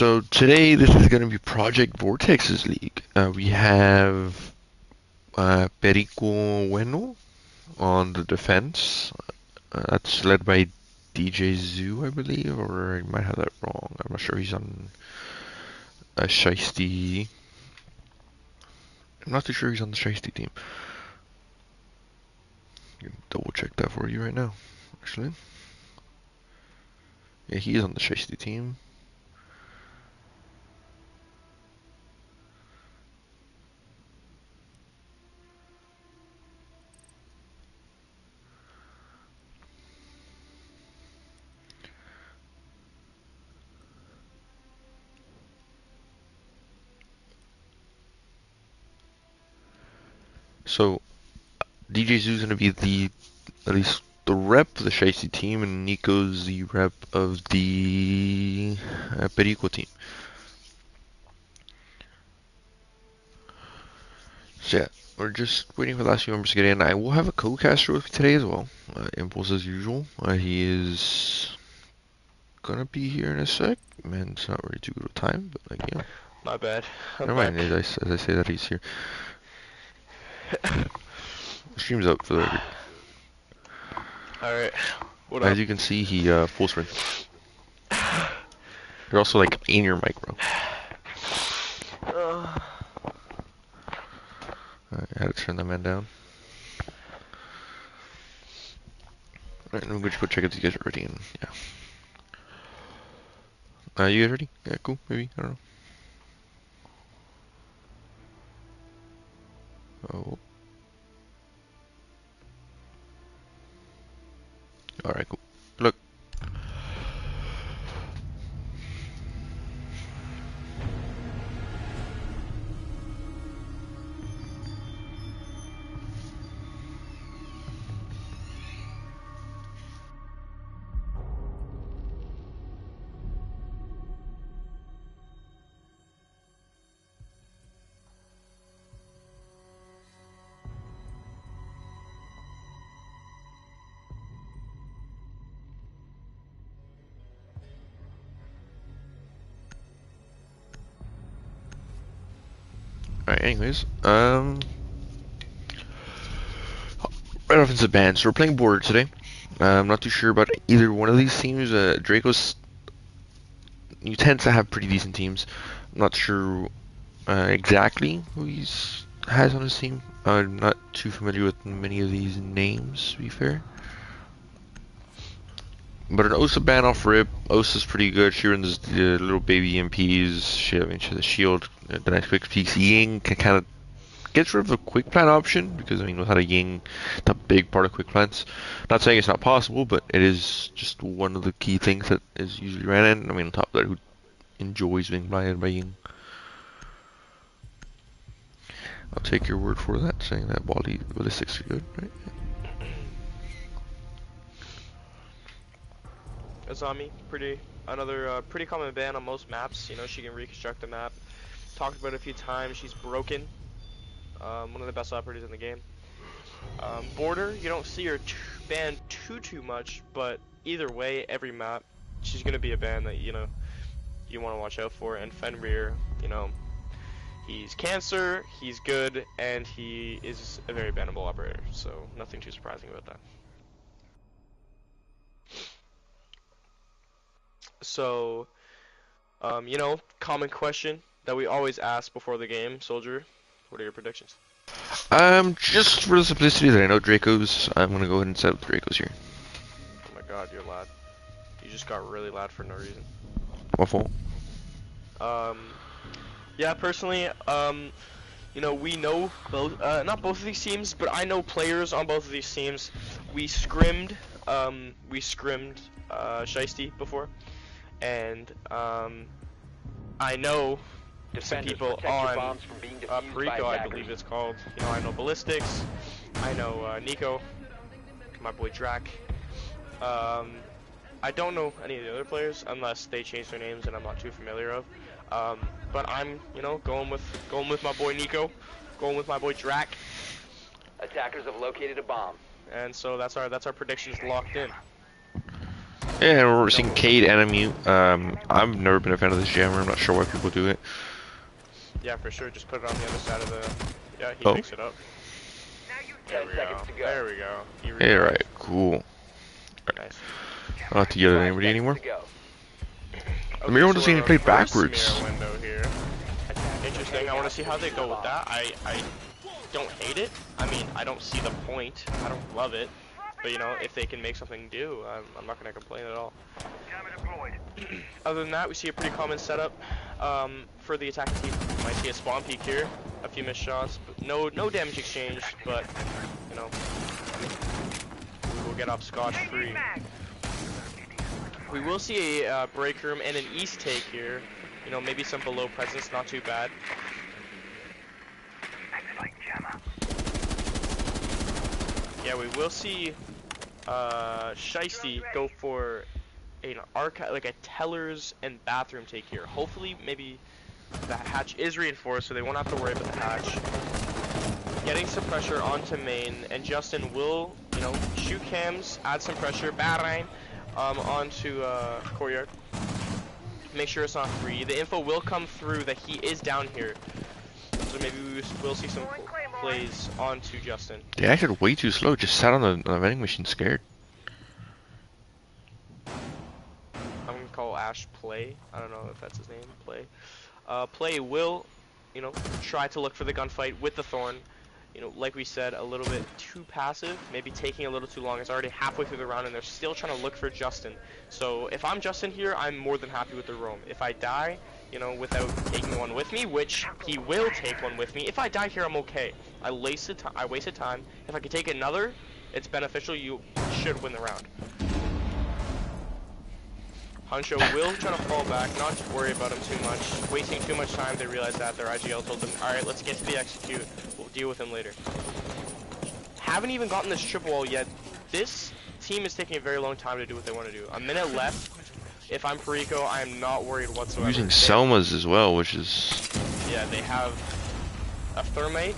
So today this is going to be Project Vortex's league. We have Perico Bueno on the defense. That's led by DJ Zoo, I believe, or I might have that wrong. I'm not sure. He's on Shiesty. I'm not too sure he's on the Shiesty team. I can double check that for you right now, actually. Yeah, he is on the Shiesty team. So DJ Zoo's gonna be at least the rep of the Shiesty team, and Nico's the rep of the Perico team. So yeah, we're just waiting for the last few members to get in. I will have a co-caster with me today as well. Impulse as usual. He is gonna be here in a sec. Man, it's not really too good of a time, but like yeah. My bad. Never mind. As I say that he's here. Stream's up for the record. Alright. What As up? you can see, he full sprint. You're also like in your mic, bro. I had to turn that man down. Alright, I'm going to go check if you guys are ready, and yeah. You guys ready? Yeah, cool, maybe, I don't know. Oh. Alright, cool. Look. Alright, anyways, right off into the band. So we're playing border today. I'm not too sure about either one of these teams. Draco's, you tend to have pretty decent teams. I'm not sure exactly who has on his team. I'm not too familiar with many of these names, to be fair. But an Osa ban off rip. Osa's pretty good. She runs the little baby MPs. She has a shield. The nice quick peeks. Ying can kind of get rid of a quick plan option because I mean without a Ying, it's a big part of quick plans. Not saying it's not possible, but it is just one of the key things that is usually ran in. I mean on top of that, who enjoys being blinded by Ying? I'll take your word for that, saying that ballistics are good, right? Azami, another pretty common ban on most maps. You know, she can reconstruct the map. Talked about it a few times. She's broken. One of the best operators in the game. Border, you don't see her ban too much, but either way, every map, she's gonna be a ban that you want to watch out for. And Fenrir, he's cancer, he's good, and he is a very bannable operator. So nothing too surprising about that. So, common question that we always ask before the game, Soldier. What are your predictions? Just for the simplicity that I know Draco's, I'm gonna go ahead and set up Draco's here. Oh my god, you're loud. You just got really loud for no reason. My fault. Yeah, personally, we know both, not both of these teams, but I know players on both of these teams. We scrimmed Shiesty before. And I know some people on Perico, I believe it's called. I know Ballistics, I know Nico, my boy Drac. I don't know any of the other players unless they change their names and I'm not too familiar of. But I'm, going with my boy Nico, going with my boy Drac. Attackers have located a bomb. And so that's our predictions locked in. Yeah, and we're seeing Cade and Mute. I've never been a fan of this jammer. I'm not sure why people do it. Yeah, for sure. Just put it on the other side of the. Yeah, he Oh. picks it up. There we go. There we go. Yeah, right. Cool. Nice. I don't have to yell at anybody anymore. Okay, Miro so doesn't even we're play reverse backwards. mirror window here. Interesting. I want to see how they go with that. I don't hate it. I mean, I don't see the point. I don't love it. But you know, if they can make something do, I'm not gonna complain at all. Other than that, we see a pretty common setup for the attacking team. Might see a spawn peek here, a few missed shots, but no damage exchange. But you know, we will get off scotch-free. We will see a break room and an east take here. You know, maybe some below presence, not too bad. Yeah, we will see Shiesty go for an archive, like a tellers and bathroom take here. Hopefully, maybe the hatch is reinforced, so they won't have to worry about the hatch. Getting some pressure onto main, and Justin will, you know, shoot cams, add some pressure, barang, onto courtyard. Make sure it's not free. The info will come through that he is down here, so maybe we will see some plays onto Justin. They acted way too slow. Just sat on the vending machine, scared. I'm gonna call Ash Play. I don't know if that's his name. Play. Play will, you know, try to look for the gunfight with the Thorn. You know, like we said, a little bit too passive, maybe taking a little too long. It's already halfway through the round and they're still trying to look for Justin. So if I'm Justin here, I'm more than happy with the roam. If I die, you know, without taking one with me, which he will take one with me. If I die here, I'm okay. I wasted time. If I could take another, it's beneficial. You should win the round. Huncho will try to fall back, not to worry about him too much. Wasting too much time, they realize that. Their IGL told them, alright, let's get to the execute. We'll deal with him later. Haven't even gotten this triple wall yet. This team is taking a very long time to do what they want to do. A minute left. If I'm Perico, I am not worried whatsoever. Using Selmas as well, which is... Yeah, they have a thermite,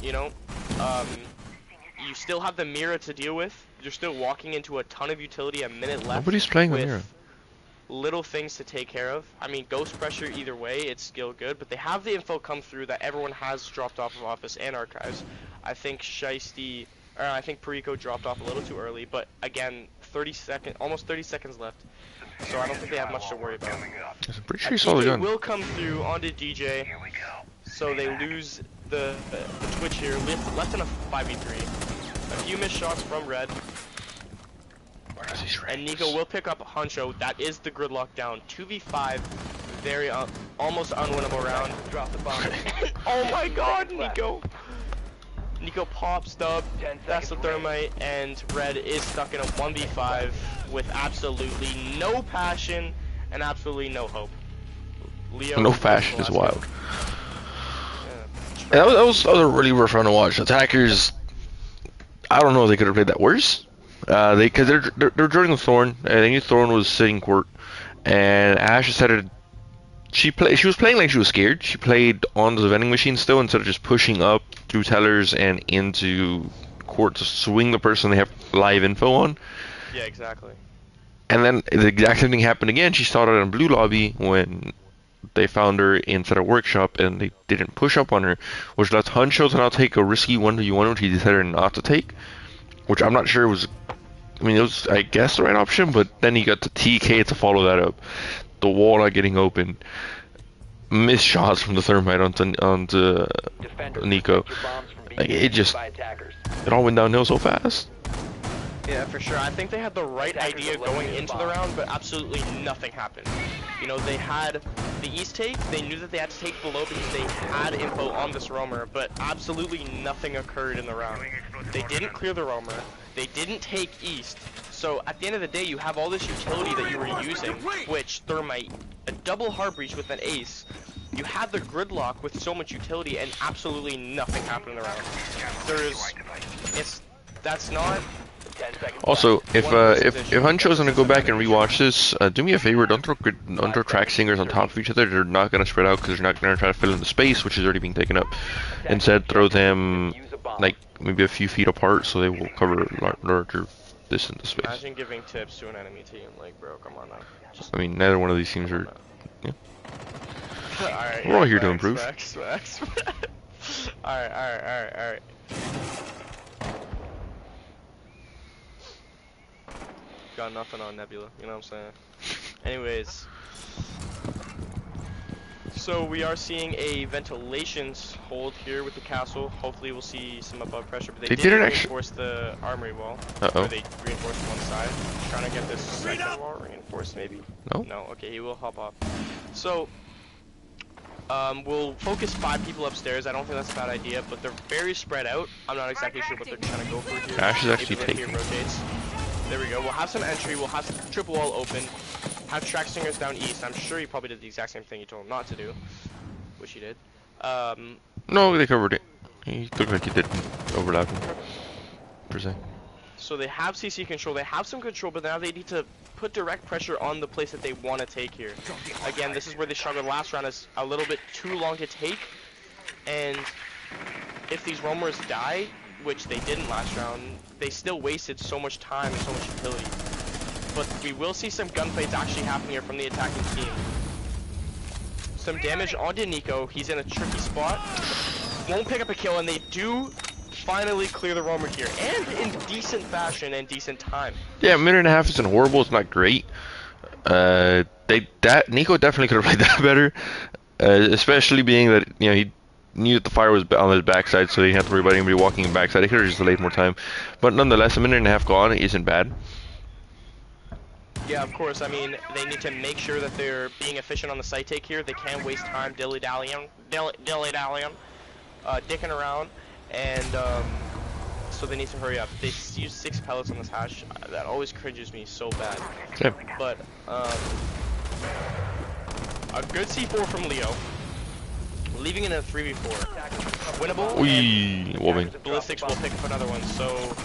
you know. You still have the Mira to deal with. You're still walking into a ton of utility, a minute left. Nobody's playing with Mira. Little things to take care of. I mean, ghost pressure either way, it's still good, but they have the info come through that everyone has dropped off of office and archives. I think Shiesty, or I think Perico dropped off a little too early, but again, almost 30 seconds left, so I don't think they have much to worry about. I'm pretty sure you saw the gun. Will come through onto DJ, so they lose the twitch here, left in a 5v3. A few missed shots from Red. And Nico will pick up Huncho. That is the gridlock down. 2v5, very almost unwinnable round. Drop the bomb. Oh my God, Nico! Nico pops up. That's the thermite, and Red is stuck in a 1v5 with absolutely no passion and absolutely no hope. Leo. No passion is wild. Yeah, that was a really rough round to watch. Attackers, I don't know if they could have played that worse. Because they're drawing the Thorn, and I think Thorn was sitting court, and Ash decided she was playing like she was scared. She played on the vending machine still instead of just pushing up through tellers and into court to swing the person they have live info on. Yeah, exactly. And then the exact same thing happened again. She started in blue lobby when they found her inside a workshop, and they didn't push up on her, which lets Huncho to now take a risky 1v1, which he decided not to take, which I'm not sure was. I mean, it was, I guess, the right option, but then he got the TK to follow that up. The wall not getting open. Missed shots from the thermite onto Nico. Like, it all went downhill so fast. Yeah, for sure. I think they had the right idea going into the round, but absolutely nothing happened. You know, they had the east take. They knew that they had to take below because they had info on this roamer, but absolutely nothing occurred in the round. They didn't clear the roamer. They didn't take east. So at the end of the day, you have all this utility that you were using, which thermite, a double hard breach with an ace. You had the gridlock with so much utility, and absolutely nothing happened in the round. That's not. Also, if Huncho's gonna go back and rewatch this, do me a favor, don't throw track singers on top of each other. They're not gonna spread out because they're not gonna try to fill in the space, which is already being taken up. Instead, throw them like maybe a few feet apart so they will cover larger this into space. Imagine giving tips to an enemy team. Like, bro, come on now. I mean, neither one of these teams are. Yeah. Alright, We're all here to facts, improve. Facts. Alright. Got nothing on Nebula, you know what I'm saying? Anyways. So we are seeing a ventilation hold here with the castle. Hopefully we'll see some above pressure, but they didn't reinforce the armory wall. Uh-oh. Or they reinforced one side. Trying to get this second wall reinforced maybe. No? No, okay, he will hop off. So we'll focus 5 people upstairs. I don't think that's a bad idea, but they're very spread out. I'm not exactly sure what they're trying to go for here. Ash is actually Maybe taking. rotates. There we go. We'll have some entry. We'll have some triple wall open. Have track stingers down east. I'm sure he probably did the exact same thing you told him not to do. Which he did. No, they covered it. He looked like he didn't overlap him, per se. So they have CC control. They have some control, but now they need to put direct pressure on the place that they want to take here. Again, this is where they struggled last round. Is a little bit too long to take. And if these roamers die, which they didn't last round, they still wasted so much time and so much utility. But we will see some gunfights actually happen here from the attacking team. Some damage onto Nico. He's in a tricky spot. Won't pick up a kill, and they do finally clear the roamer here, and in decent fashion and decent time. Yeah, a minute and a half isn't horrible. It's not great. Nico definitely could have played that better, especially being that he knew that the fire was on his backside, so he didn't have to worry about anybody walking in backside. He could have just delayed more time, but nonetheless, a minute and a half gone isn't bad. Yeah, of course. I mean, they need to make sure that they're being efficient on the site take here. They can't waste time dilly-dallying, dicking around, and so they need to hurry up. They use 6 pellets on this hash. That always cringes me so bad. Yeah. But a good C4 from Leo, leaving it in a 3v4. Winnable. Woman. Ballistics will pick up another one. So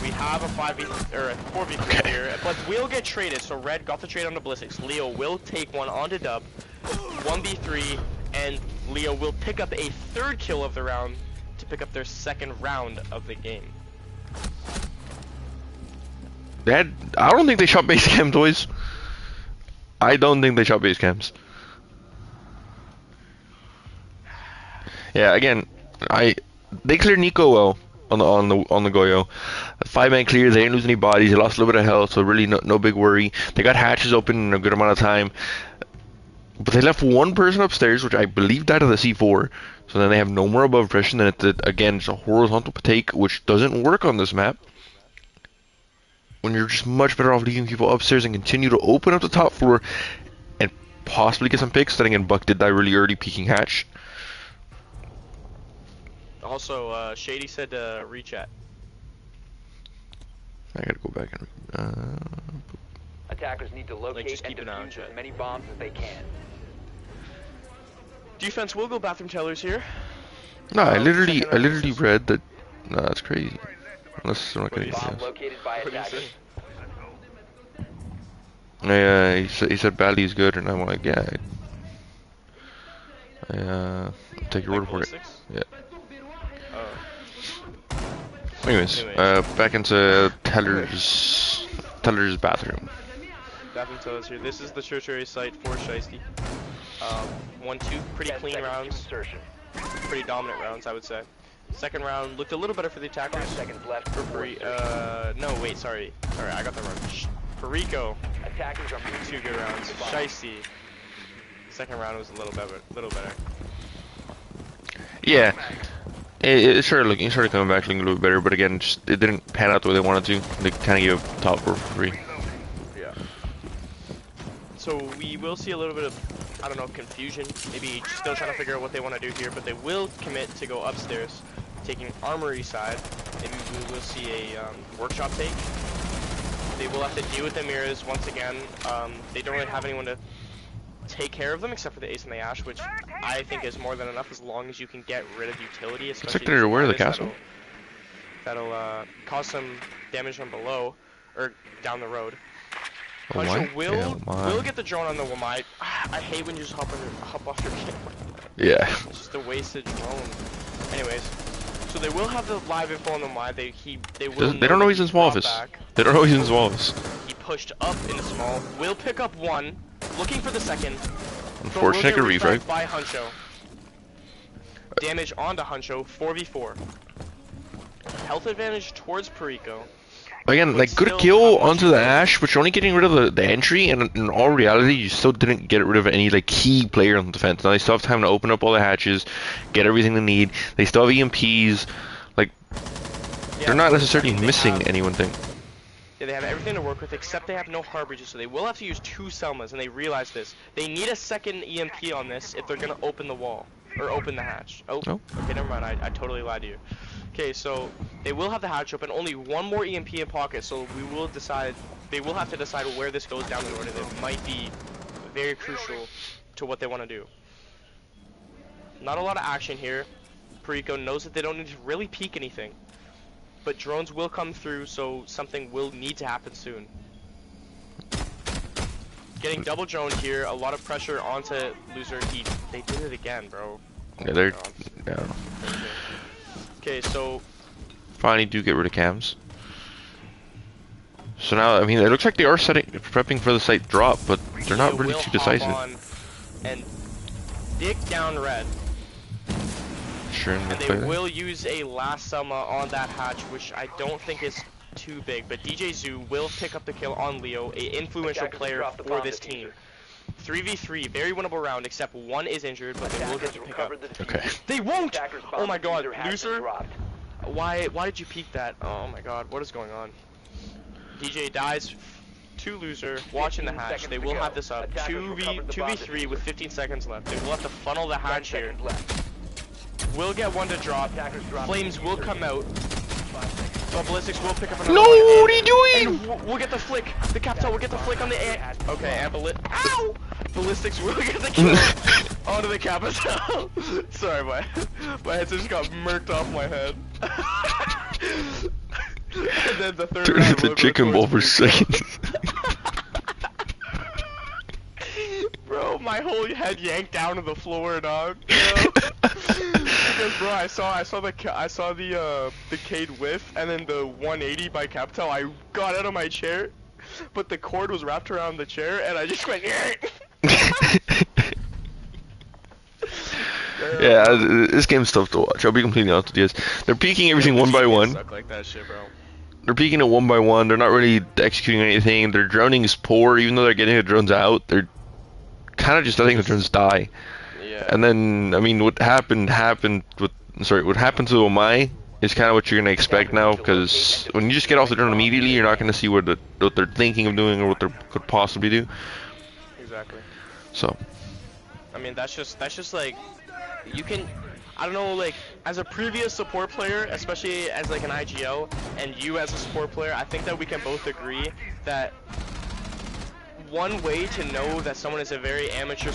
we have a 5v or a 4v3 here, but we'll get traded. So Red got the trade on the Ballistics. Leo will take one onto Dub, 1v3, and Leo will pick up a 3rd kill of the round to pick up their 2nd round of the game. I don't think they shot base cam toys. I don't think they shot base cams. Yeah, again, they cleared Nico well on the Goyo. 5-man clear. They didn't lose any bodies. They lost a little bit of health, so really no big worry. They got hatches open in a good amount of time, but they left one person upstairs, which I believe died of the C4. So then they have no more above pressure. Then it's a horizontal take, which doesn't work on this map. When you're just much better off leaving people upstairs and continue to open up the top floor and possibly get some picks. Then again, Buck did die really early, peeking hatch. Also, Shady said rechat. I gotta go back and. Attackers need to locate just and keep an eye on defuse chat. as many bombs as they can. Defense will go bathroom tellers here. No, I literally second read that. No, that's crazy. Unless I'm not getting Bomb anything else. located by What do you attackers. say? Yeah, he said badly is good, and I'm like, yeah. I'll take your word for it. Ballistics? Yeah. Oh. Anyways, back into Teller's bathroom. Bathroom tellers here. This is the tertiary site for Shiesty. 1-2, pretty 10 clean seconds to rounds. insertion. Pretty dominant rounds, I would say. Second round looked a little better for the attackers. 5 seconds left For before no, wait, sorry, I got that wrong. Perico, attackers are moving 2 good rounds. Shiesty, second round was a little better. Yeah, it started coming back looking a little bit better, but again, it didn't pan out the way they wanted to. They kind of gave top for free. Yeah. So we will see a little bit of, I don't know, confusion. Maybe still trying to figure out what they want to do here, but they will commit to go upstairs, taking armory side. Maybe we will see a workshop take. They will have to deal with the mirrors once again. They don't really have anyone to take care of them except for the ace and the ash, which I think is more than enough as long as you can get rid of utility. Looks like they're aware of the castle. That'll cause some damage from below or down the road. Oh Hunter my? will get the drone on the Wamai. I hate when you just hop off your camera. Yeah. It's just a wasted drone. Anyways, So they will have the live info on the why they will. They don't know he's in small office. They don't know he's in small office. He pushed up into small. Will pick up one. Looking for the second. Unfortunate refrag by Huncho. Damage onto Huncho. 4v4. Health advantage towards Perico. Again, like, good kill onto the Ash, but you're only getting rid of the entry, and in all reality, you still didn't get rid of any, like, key player on the defense. Now they still have time to open up all the hatches, get everything they need. They still have EMPs. Like, Yeah, they're not necessarily missing any one thing. Yeah, they have everything to work with, except they have no harborages, so they will have to use 2 Selmas, and they realize this. They need a second EMP on this if they're going to open the wall, or open the hatch. Oh, okay, never mind, I totally lied to you. Okay, so they will have the hatch open, only one more EMP in pocket, so they will have to decide where this goes down the road, and it might be very crucial to what they want to do. Not a lot of action here. Perico knows that they don't need to really peek anything, but drones will come through, so something will need to happen soon. Getting double droned here, a lot of pressure onto Loser. They did it again, bro. Yeah, they're... Yeah. Okay, so finally do get rid of cams. So now, I mean, it looks like they are prepping for the site drop, but they're not really too decisive. And dick down red. Sure, and they will use a last Selma on that hatch, which I don't think is too big, but DJ Zoo will pick up the kill on Leo, a influential player for this team. 3v3, very winnable round, except one is injured, but they will get to pick up. Okay. They won't! Oh my god, Loser? Why did you peek that? Oh my god, what is going on? DJ dies to Loser, watching the hatch. They will have this up. 2v3 with 15 seconds left. They will have to funnel the hatch here. Will get one to drop. Flames will come out. But Ballistics will pick up another one. No, what are you doing? And we'll get the flick. The Captel will get the flick on the ant. Okay, and Ow! Ballistics will get the kill onto the Capital. Sorry, my head just got murked off my head. And then the third turned into chicken ball for seconds. Bro, my whole head yanked down to the floor, dog. Because bro, I saw the Cade whiff and then the 180 by Capital. I got out of my chair, but the cord was wrapped around the chair, and I just went. Yeah, this game's tough to watch. I'll be completely honest with you guys. They're peeking everything one by one. Suck like that shit, bro. They're peeking it one by one. They're not really executing anything. Their droning is poor, even though they're getting the drones out. They're kind of just letting the drones die. Yeah. And then, I mean, what happened to Omai is kind of what you're gonna expect now, because when you just get off the drone immediately, you're not gonna see what they're thinking of doing or what they could possibly do. Exactly. So. I mean, that's just like, you can, I don't know, like, as a previous support player, especially as like an IGO, and you as a support player, I think that we can both agree that one way to know that someone is a very amateur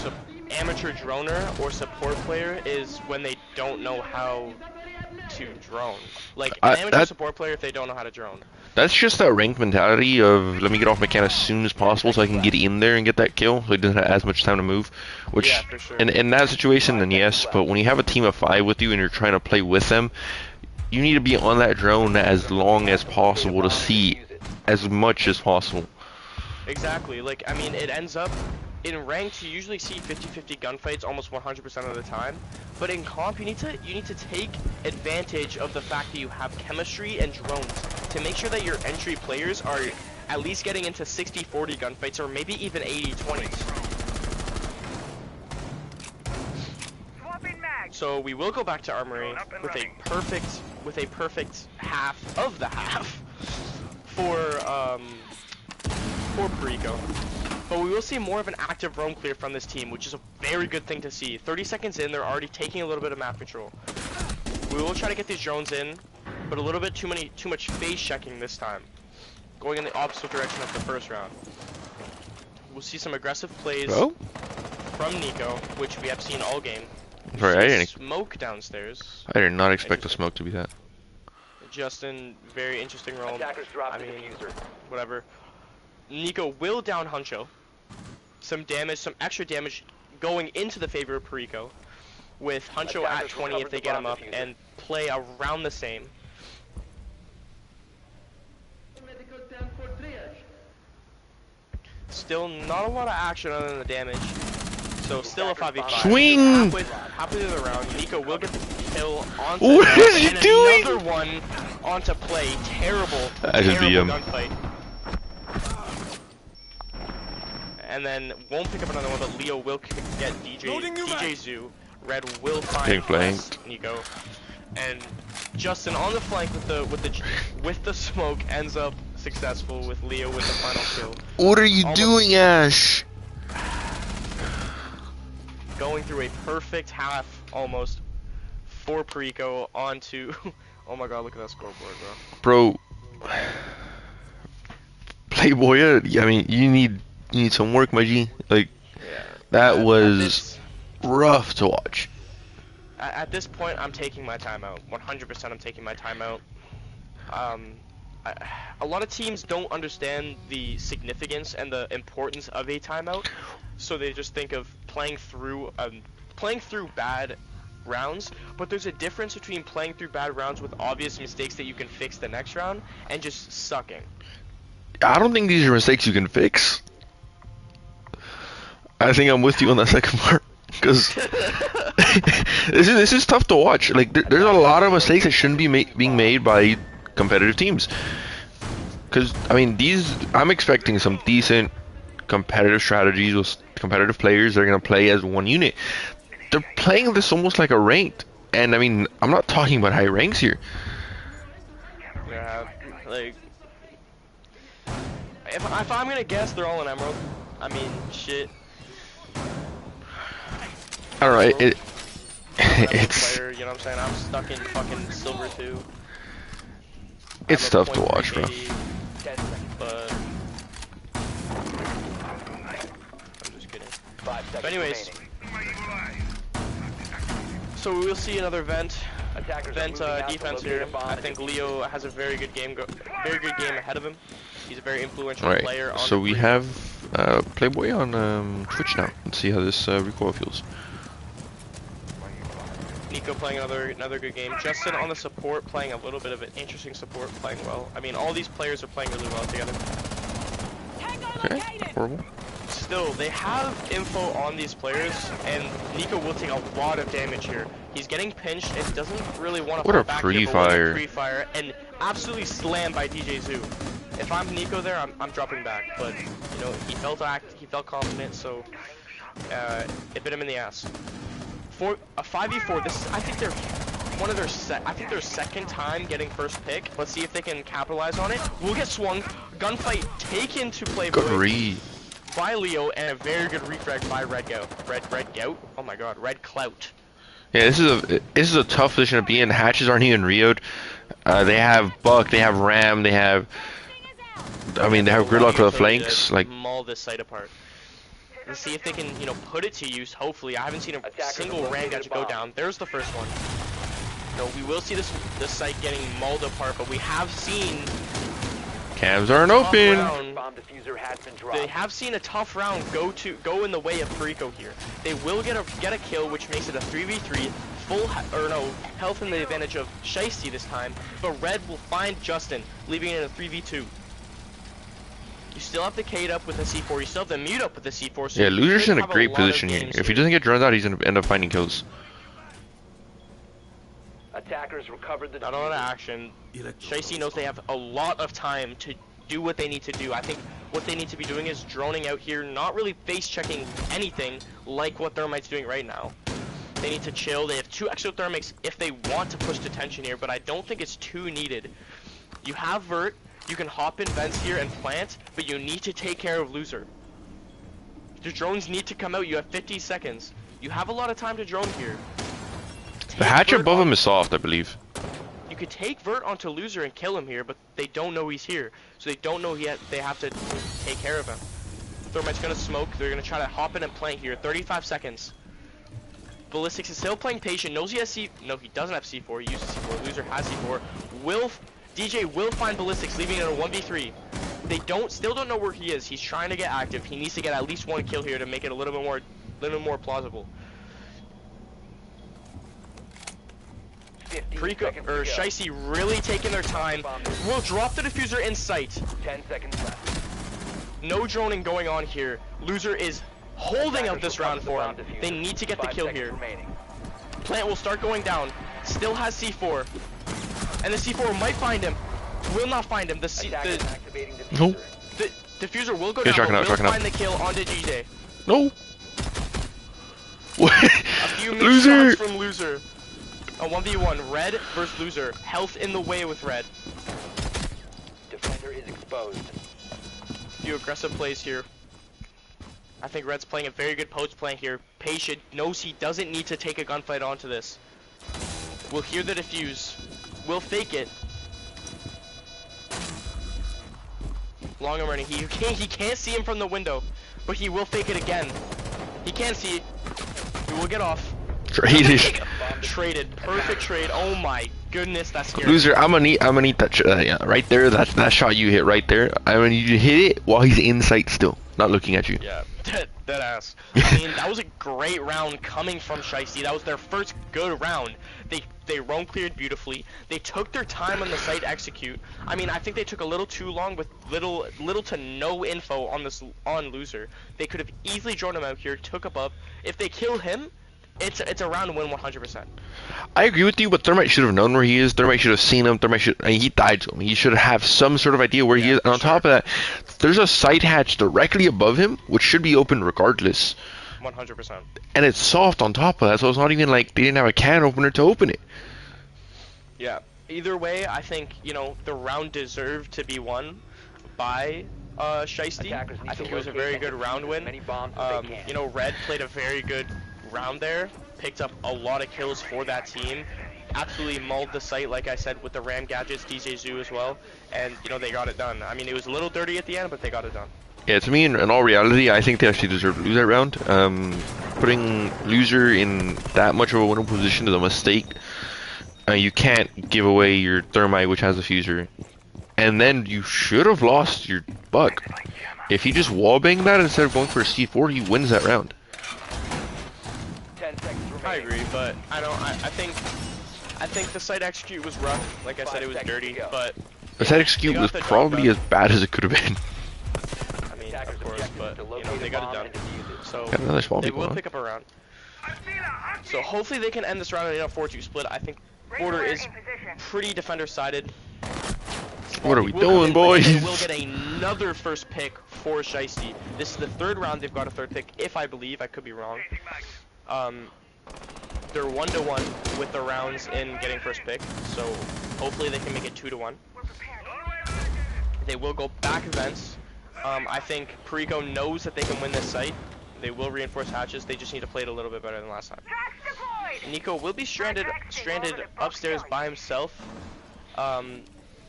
droner or support player is when they don't know how to drone. Like, an amateur support player if they don't know how to drone. That's just that rank mentality of, let me get off my can as soon as possible so I can get in there and get that kill, so he doesn't have as much time to move. Which, yeah, for sure. in that situation, then yes, but when you have a team of 5 with you and you're trying to play with them, you need to be on that drone as long as possible to see as much as possible. Exactly. Like, I mean, it ends up, in ranked, you usually see 50-50 gunfights almost 100% of the time. But in comp, you need to take advantage of the fact that you have chemistry and drones to make sure that your entry players are at least getting into 60-40 gunfights, or maybe even 80-20s. So we will go back to Armory with a perfect half of the half for Perico. But we will see more of an active roam clear from this team, which is a very good thing to see. 30 seconds in, they're already taking a little bit of map control. We will try to get these drones in, but a little bit too much phase checking this time, going in the opposite direction of the first round. We'll see some aggressive plays from Nico, which we have seen all game. Sorry, I didn't smoke downstairs. I did not expect the smoke to be that. Justin, very interesting roam. I mean, whatever. Nico will down Huncho. Some extra damage going into the favor of Perico, with Huncho at 20 if they get him up, and play around the same. Still not a lot of action other than the damage. So still a 5v5. Swing! Halfway through the round, Nico will get the kill onto What is he doing? another one onto play. Terrible, That should be terrible gunfight. And then won't pick up another one, but Leo will get DJ Zoo. Red will find Nico. And Justin on the flank with the smoke ends up successful with Leo with the final kill. What are you doing, Ash? Going through a perfect half almost for Perico onto oh my god, look at that scoreboard, bro. Playboy, I mean, you need some work, my G. Like, yeah, that was rough to watch. At this point, I'm taking my timeout. 100% I'm taking my timeout. A lot of teams don't understand the significance and the importance of a timeout, so they just think of playing through bad rounds. But there's a difference between playing through bad rounds with obvious mistakes that you can fix the next round and just sucking. I don't think these are mistakes you can fix. I think I'm with you on that second part, because this is tough to watch. Like, there's a lot of mistakes that shouldn't be being made by competitive teams. Because, I mean, I'm expecting some decent competitive strategies with competitive players that are going to play as one unit. They're playing this almost like a ranked. And, I mean, I'm not talking about high ranks here. Yeah, like, if I'm going to guess, they're all in Emerald. I mean, shit. I don't know, it's player, you know what I'm saying? I'm stuck in fucking silver too. It's tough to watch, bro. But I'm just kidding. But anyways, so we'll see another vent defense here. I think Leo has a very good game ahead of him. He's a very influential player. On so we have Playboy on Twitch now. Let's see how this recoil feels. Nico playing another good game. Justin on the support, playing a little bit of an interesting support, playing well. I mean, all these players are playing really well together. Okay, horrible. Still, they have info on these players, and Nico will take a lot of damage here. He's getting pinched and doesn't really want to What a back here, pre-fire. Pre-fire, and absolutely slammed by DJ Zoo. If I'm Nico there, I'm dropping back, but you know, he felt confident, so it bit him in the ass. For a 5v4, this is, I think their second time getting first pick. Let's see if they can capitalize on it. We'll get swung. Gunfight taken to play by Leo, and a very good refrag by Red Gout. Oh my god, Red Clout. Yeah, this is a tough position to be in. Hatches aren't even reoed. They have Buck, they have Ram, they have. I mean, they have Gridlock for the flanks. Like, maul this site apart. Let's see if they can, you know, put it to use. Hopefully, I haven't seen a single Ram gun to go down. There's the first one. No, we will see this site getting mauled apart, but we have seen. Cams aren't open. They have seen a tough round go in the way of Perico here. They will get a kill, which makes it a 3v3, health in the advantage of Shiesty this time. But Red will find Justin, leaving it in a 3v2. You still have the K'd up with the C4. You still have the mute up with the C4. So yeah, Loser's in a great position here. If he doesn't get drowned out, he's gonna end up finding kills. Attackers recovered the. Not a lot of action. Shiesty knows they have a lot of time to do what they need to do. I think what they need to be doing is droning out here, not really face checking anything like what Thermite's doing right now. They need to chill. They have 2 exothermics if they want to push detention here, but I don't think it's too needed. You have Vert. You can hop in vents here and plant, but you need to take care of Loser. The drones need to come out. You have 50 seconds. You have a lot of time to drone here. The hatch above him is soft, I believe. You could take Vert onto Loser and kill him here, but they don't know he's here. So they don't know yet they have to take care of him. Thermite's gonna smoke. They're gonna try to hop in and plant here. 35 seconds. Ballistics is still playing patient. Knows he has C. No, he doesn't have C4. He uses C4. Loser has C4. DJ will find Ballistics, leaving it in a 1v3. They still don't know where he is. He's trying to get active. He needs to get at least 1 kill here to make it a little bit more plausible. Perico seconds to or go. Shiesty really taking their time. We'll drop the diffuser in sight. 10 seconds left. No droning going on here. Loser is holding up this round for him. Bomb diffuser. They need to get the 5 kill seconds here. remaining. Plant will start going down. Still has C4. And the C4 might find him. Will not find him. Attackers activating diffuser. No. The diffuser will go Okay, down, shocking but out, will shocking out. find the kill onto GJ. No. What? A few missed Loser. shots from Loser. A 1v1. Red versus Loser. Health in the way with Red. Defender is exposed. Few aggressive plays here. I think Red's playing a very good post plan here. Patient knows he doesn't need to take a gunfight onto this. We'll hear the defuse. We'll fake it. Long and running. He can't see him from the window, but he will fake it again. He can't see it. He will get off. Traded. Traded. Perfect trade. Oh my goodness, that's scary. Loser, I'm gonna need that yeah, right there. That shot you hit right there. I'm gonna need you to hit it while he's in sight still, not looking at you. Yeah, dead ass. I mean, that was a great round coming from Shiesty. That was their first good round. They roam cleared beautifully. They took their time on the site to execute. I mean, I think they took a little too long with little to no info on Loser. They could have easily drawn him out here, took him up. If they kill him, it's a round win 100%. I agree with you, but Thermite should have known where he is. Thermite should have seen him. He died to him. He should have some sort of idea where he is. And on top of that, there's a sight hatch directly above him, which should be open regardless. 100%. And it's soft on top of that, so it's not even like they didn't have a can opener to open it. Yeah. Either way, I think, you know, the round deserved to be won by Shiesty. Attackers need I to think it was a locate very and good defuse round as win. many bombs as they can. You know, Red played a very good round there, picked up a lot of kills for that team, absolutely mauled the site, like I said, with the Ram gadgets, DJ Zoo as well, and, you know, they got it done. I mean, it was a little dirty at the end, but they got it done. Yeah, to me, in all reality, I think they actually deserve to lose that round. Putting Loser in that much of a winnable position is a mistake. You can't give away your Thermite, which has a fuser. And then you should have lost your Buck. If he just wallbanged that instead of going for a C4, he wins that round. 10 seconds remaining. I agree, but I think the site execute was rough. Like I said, it was 5 seconds dirty, to go. but The set execute got was the job probably done. as bad as it could have been. I mean, of Attackers' course, objective is but to you know, locate they a got it bomb done. and defuse it. So Got another small they people, will huh? pick up a round. So hopefully they can end this round in a 4-2 split. I think Border is pretty defender-sided. What are we Will come doing, in, but They boys? will get another first pick for Shiesty. This is the third round they've got a third pick, if I believe. I could be wrong. They're 1-1 with the rounds in getting first pick, so hopefully they can make it 2-1. They will go back events. I think Perico knows that they can win this site. They will reinforce hatches. They just need to play it a little bit better than last time. Nico will be stranded upstairs by himself.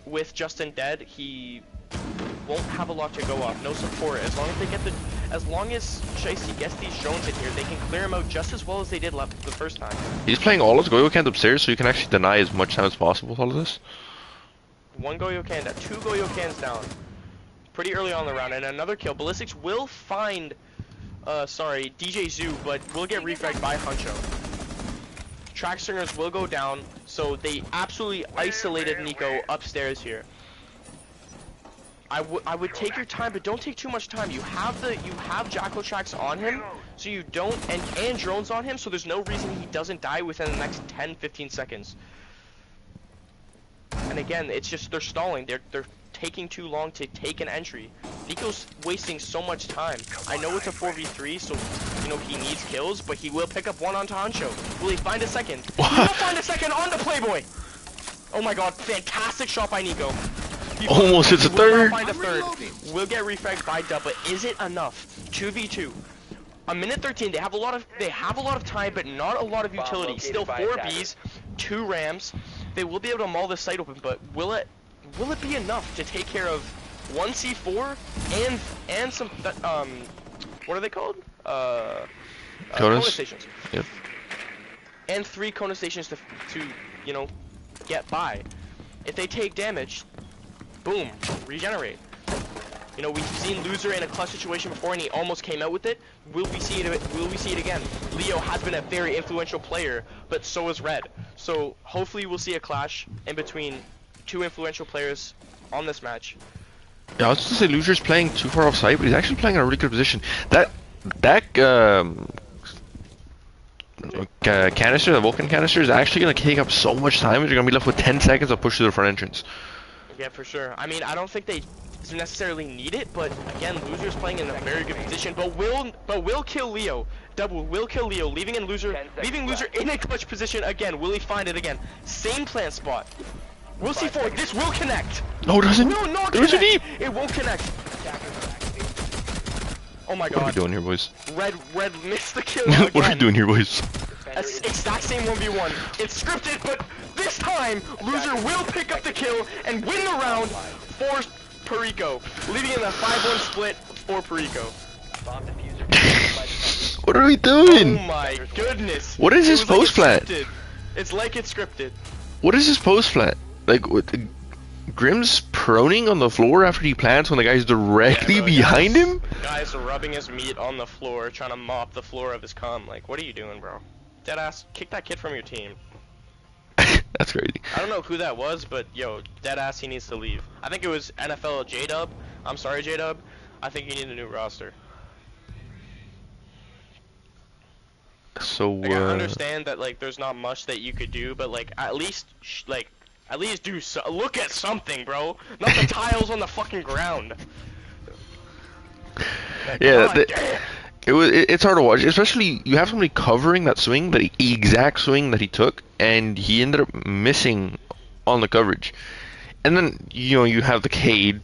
With Justin dead, he won't have a lot to go off. No support. As long as Shiesty gets these drones in here, they can clear him out just as well as they did the first time. He's playing all his Goyo cans upstairs, so you can actually deny as much time as possible with all of this. One Goyo can down, 2 Goyo cans down. Pretty early on in the round, and another kill. Ballistics will find, DJ Zoo, but will get refragged by Huncho. Track stringers will go down, so they absolutely isolated Nico upstairs here. I would take your time, but don't take too much time. You have Jackal tracks on him, so you don't, and drones on him, so there's no reason he doesn't die within the next 10-15 seconds. And again, it's just they're stalling. They're taking too long to take an entry. Nico's wasting so much time. I know it's a 4v3, so you know he needs kills, but he will pick up one onto Hancho. Will he find a second? He will find a second onto Playboy. Oh my god, fantastic shot by Nico. Almost hits a Will third. not find a third. Will get refragged by Dub, but is it enough? 2v2. A minute 13. They have a lot of time, but not a lot of utility. Still 4 Bs, 2 Rams. They will be able to maul this site open, but will it be enough to take care of 1 C4 and some what are they called? Kona stations. Yep. And 3 Kona stations to you know get by. If they take damage, boom, regenerate. You know, we've seen Loser in a clutch situation before, and he almost came out with it. Will we see it again? Leo has been a very influential player, but so is Red. So hopefully we'll see a clash in between two influential players on this match. Yeah, I was just gonna say Loser's playing too far offside, but he's actually playing in a really good position. That canister, the Vulcan canister, is actually gonna take up so much time. You're gonna be left with 10 seconds to push to the front entrance. Yeah, for sure. I mean, I don't think they necessarily need it, but again, Loser's playing in a very good position. But will kill Leo. Double will kill Leo, leaving Loser in a clutch position again. Will he find it again? Same plant spot. We'll see for this will connect. No, it doesn't. No, not There's a connect. deep. It won't connect. Oh my What are we god. doing here, boys? Red missed the kill again. What are we doing here, boys? Exact same 1v1. It's scripted, but this time, Loser will pick up the kill and win the round for Perico, leaving in a 5-1 split for Perico. Bomb diffuser. What are we doing? Oh my goodness. What is his It was like post plant? it's scripted. It's like it's scripted. What is his post plant? Like, what, Grim's proning on the floor after he plants when the guy's directly Yeah, bro, behind him? Guy's rubbing his meat on the floor, trying to mop the floor of his cum. Like, what are you doing, bro? Deadass, kick that kid from your team. That's crazy. I don't know who that was, but yo, deadass, he needs to leave. I think it was NFL J-Dub. I'm sorry, J-Dub. I think you need a new roster. So, Like, I understand that like there's not much that you could do, but like at least do look at something, bro. Not the tiles on the fucking ground. Like, yeah, God damn. it's hard to watch, especially you have somebody covering that swing, that exact swing that he took, and he ended up missing on the coverage. And then you have the Cade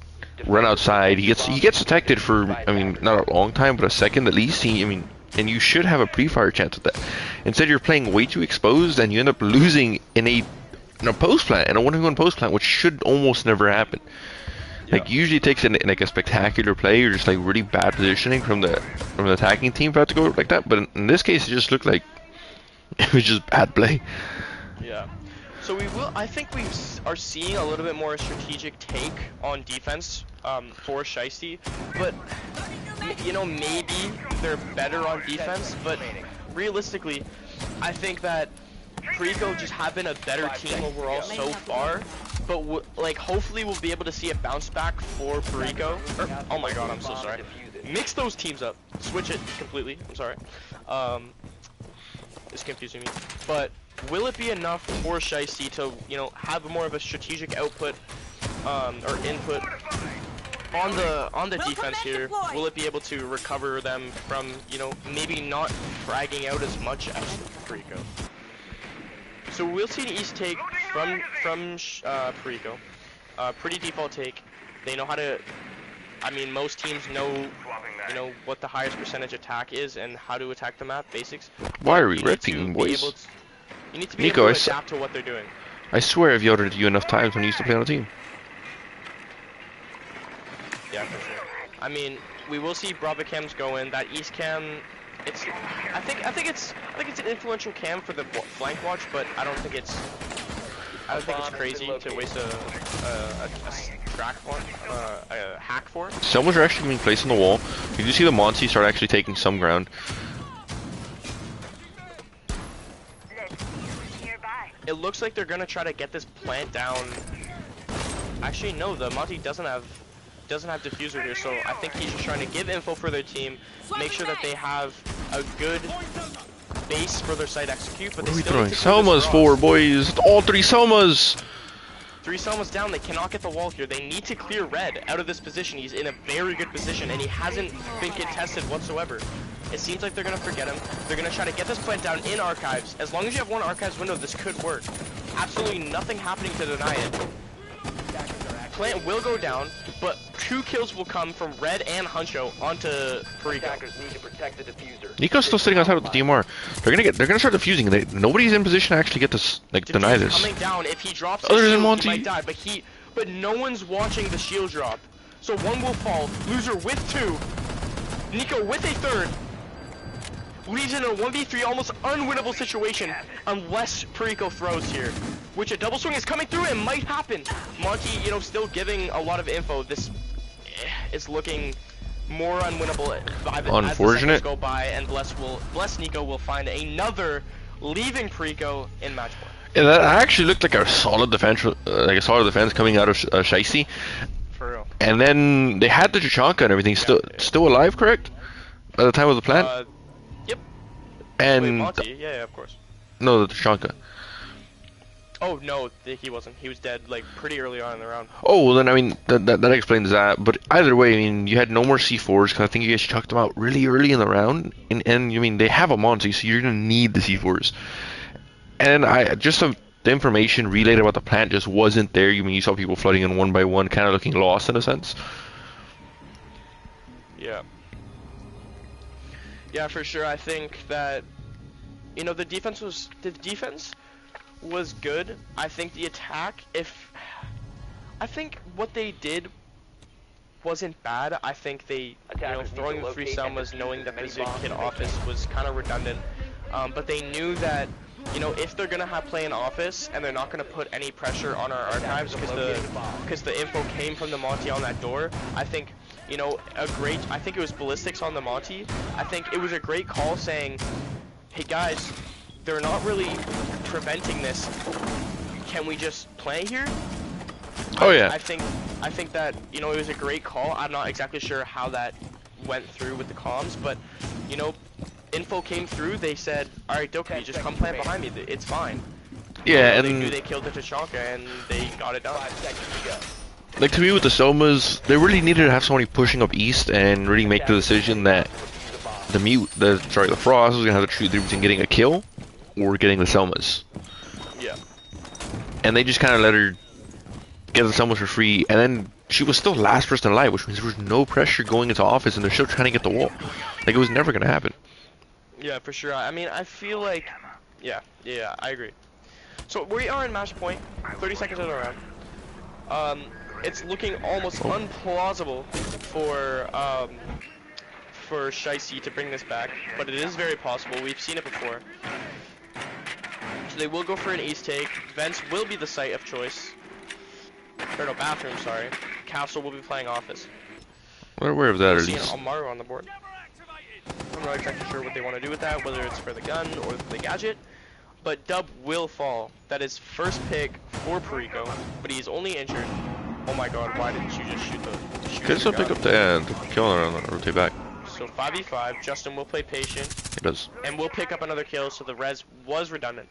run outside. He gets detected for, I mean, not a long time, but a second at least. And you should have a pre-fire chance at that. Instead, you're playing way too exposed, and you end up losing in a post plant, in a 1v1 post plant, which should almost never happen. Like, usually it takes like a spectacular play or just like really bad positioning from the attacking team for that to go like that. But in this case, it just looked like it was just bad play. Yeah. So I think we are seeing a little bit more strategic take on defense for Shiesty, but maybe they're better on defense, but realistically, I think that Perico just have been a better team overall so far, but like hopefully we'll be able to see a bounce back for Perico. Oh my god, I'm so sorry. Mix those teams up, switch it completely. I'm sorry. It's confusing me, but will it be enough for Shiesty to have more of a strategic output or input on the defense here? Will it be able to recover them from maybe not fragging out as much as Perico? So we'll see an East take from Perico. Pretty default take. They know how to. I mean, most teams know what the highest percentage attack is and how to attack the map, basics. Why are we ripping, boys? You need to be Nico, able to adapt to what they're doing. I swear I've yelled at you enough times when you used to play on a team. Yeah, for sure. I mean, we will see Bravo cams go in. That East cam, I think it's an influential cam for the flank watch, but I don't think it's crazy to waste a track for a hack for it. Someone's actually being placed on the wall. You do see the Monty start actually taking some ground. It looks like they're gonna try to get this plant down. Actually, no, the Monty doesn't have diffuser here, so I think he's just trying to give info for their team, make sure that they have a good base for their site execute. But What are they we still throwing? need to clear this Selmas cross. forward, boys. All 3 Selmas. 3 Selmas down. They cannot get the wall here. They need to clear Red out of this position. He's in a very good position, and he hasn't been contested whatsoever. It seems like they're gonna forget him. They're gonna try to get this plant down in archives. As long as you have one archives window, this could work. Absolutely nothing happening to deny it. Plant will go down, but 2 kills will come from Red and Huncho onto Perico. Attackers need to protect the diffuser. Nico's still sitting outside with the DMR. They're gonna start defusing. Nobody's in position to actually get this, deny this. Coming down. If he drops Other his than shield, Monty. he might die. But no one's watching the shield drop. So 1 will fall. Loser with 2. Nico with a 3rd. Leaves in a 1v3 almost unwinnable situation unless Perico throws here. Which a double swing is coming through and might happen. Monty, still giving a lot of info. This is looking more unwinnable by the, as the Unfortunate. seconds go by, and Bless Nico will find another leaving Perico in match point. Yeah, that actually looked like a solid defense coming out of Shiesty. For real. And then they had the Chachanka and everything still alive, correct? By the time of the plant? Yep. And Wait, Monty? Yeah, of course. no, the Chachanka. Oh no, he wasn't. He was dead like pretty early on in the round. Oh, well then I mean that explains that. But either way, I mean you had no more C4s because I think you guys chucked them out really early in the round, and I mean they have a Monty, so you're gonna need the C4s. And the information relayed about the plant just wasn't there. You mean you saw people flooding in one by one, kind of looking lost in a sense. Yeah. Yeah, for sure. I think that the defense was good. I think the attack, I think what they did wasn't bad. I think they, throwing the 3 Selmas, knowing that there's a kid office was kind of redundant. But they knew that, if they're gonna play in office and they're not gonna put any pressure on our archives because the info came from the Monty on that door. I think, I think it was ballistics on the Monty. I think it was a great call saying, hey guys, they're not really preventing this. Can we just play here? Oh yeah. I think that it was a great call. I'm not exactly sure how that went through with the comms, but info came through. They said, all right, okay, just come plant behind me. It's fine. Yeah, and they knew they killed the Tachanka and they got it done. 5 seconds to go. like to me with the Selmas, they really needed to have somebody pushing up east and really make the decision that the Frost was gonna have to choose between getting a kill or getting the Selmas. Yeah. And they just kind of let her get the Selmas for free, and then she was still last person alive, which means there was no pressure going into office, and they're still trying to get the wall. Like it was never gonna happen. Yeah, for sure. I mean, I feel like, yeah, I agree. So we are in match point, 30 seconds of the round. It's looking almost unplausible for Shiesty to bring this back, but it is very possible. We've seen it before. So they will go for an east take. Vents will be the site of choice. Or no, bathroom, sorry. Castle will be playing office. We're aware of that at We'll see least. an Amaru on the board. I'm not exactly sure what they want to do with that, whether it's for the gun or the gadget. But Dub will fall. That is first pick for Perico, but he's only injured. Oh my god, why didn't you just shoot the shooter? Could still pick up the kill and rotate back. So 5v5, Justin will play patient. He does. And we'll pick up another kill, so the res was redundant.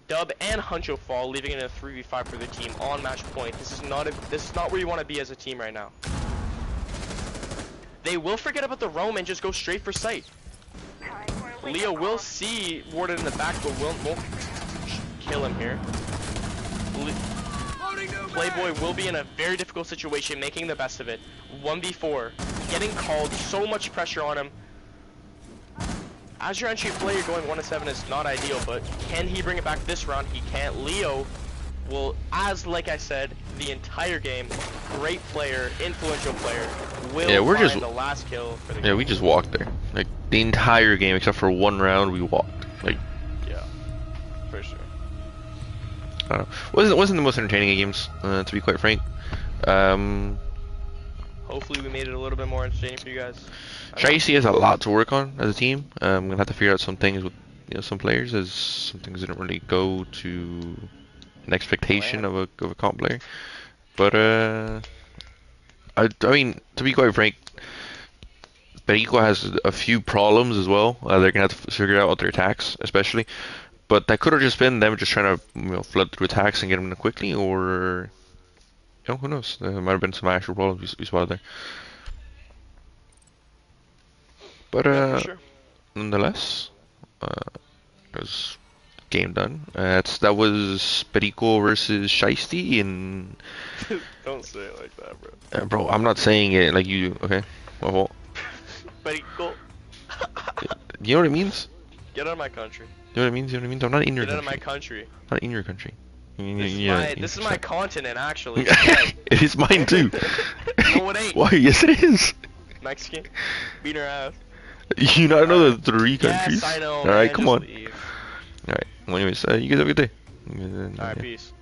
Dub and Huncho fall, leaving it in a 3v5 for the team on match point. This is not where you want to be as a team right now. They will forget about the roam and just go straight for sight. Leo will see Warden in the back, but won't kill him here. Playboy will be in a very difficult situation, making the best of it. 1v4, getting called, so much pressure on him. As your entry player, going 1-7 is not ideal, but can he bring it back this round? He can't. Leo will, like I said, the entire game, great player, influential player, will find the last kill for the game. Yeah, we just walked there. Like, the entire game, except for one round, we walked. Like, yeah, for sure. I don't know. Wasn't the most entertaining of games, to be quite frank. Hopefully we made it a little bit more entertaining for you guys. Shiesty has a lot to work on as a team. I'm gonna have to figure out some things with some players, as some things didn't really go to an expectation of a comp player. But I mean, to be quite frank, Perico has a few problems as well. They're gonna have to figure out their attacks, especially. But that could have just been them just trying to flood through attacks and get them in quickly, or who knows? There might have been some actual problems we spotted there. But yeah, for sure. Nonetheless, it was game done. That was Perico versus Shiesty, and Don't say it like that, bro. bro, I'm not saying it like you. Okay, my fault. Perico. You know what it means? Get out of my country. You know what it means? You know what it means? I'm not in your Get out country. of my country. Not in your country. This is my continent, actually. It is mine too. No, it ain't. Why? Yes, it is. Mexican. Beat her ass. You not know the 3 countries? Yes, I know. All right, come on. Leave. All right. Well, anyways, you guys have a good day. All right, peace.